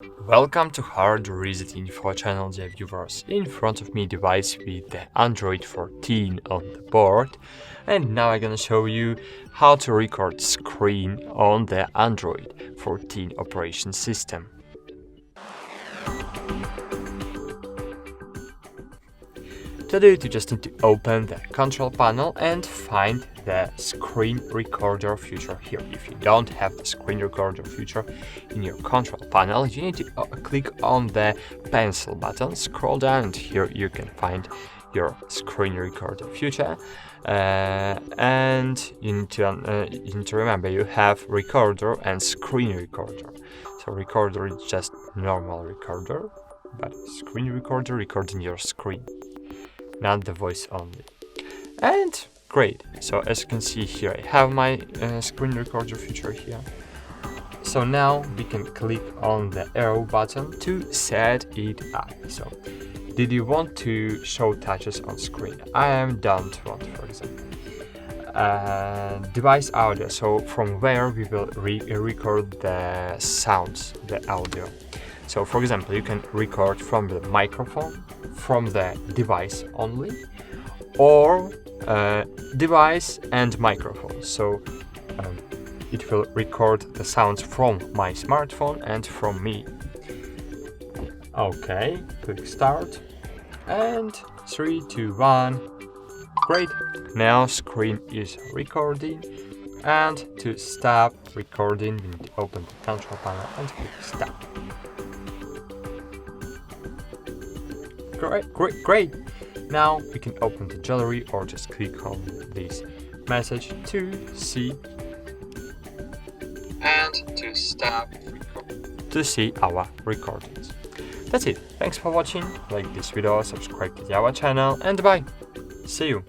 Welcome to HardReset.Info channel, dear viewers. In front of me device with the Android 14 on the board, and now I'm gonna show you how to record screen on the Android 14 operation system. To do it, you just need to open the control panel and find the screen recorder feature here. If you don't have the screen recorder feature in your control panel, you need to click on the pencil button, scroll down, and here you can find your screen recorder feature. And you need to remember you have recorder and screen recorder. So recorder is just normal recorder, but screen recorder recording your screen, not the voice only. And great, so as you can see here, I have my screen recorder feature here. So now we can click on the arrow button to set it up. So did you want to show touches on screen? I don't want, for example. Device audio, so from where we will record the sounds, the audio. So for example, you can record from the microphone, from the device only, or device and microphone. So it will record the sounds from my smartphone and from me. Okay, click start, and 3, 2, 1. Great, now screen is recording, and to stop recording we need to open the control panel and click stop. Great! Now we can open the gallery or just click on this message to see and to stop to see our recordings. That's it. Thanks for watching. Like this video, subscribe to our channel, and bye. See you.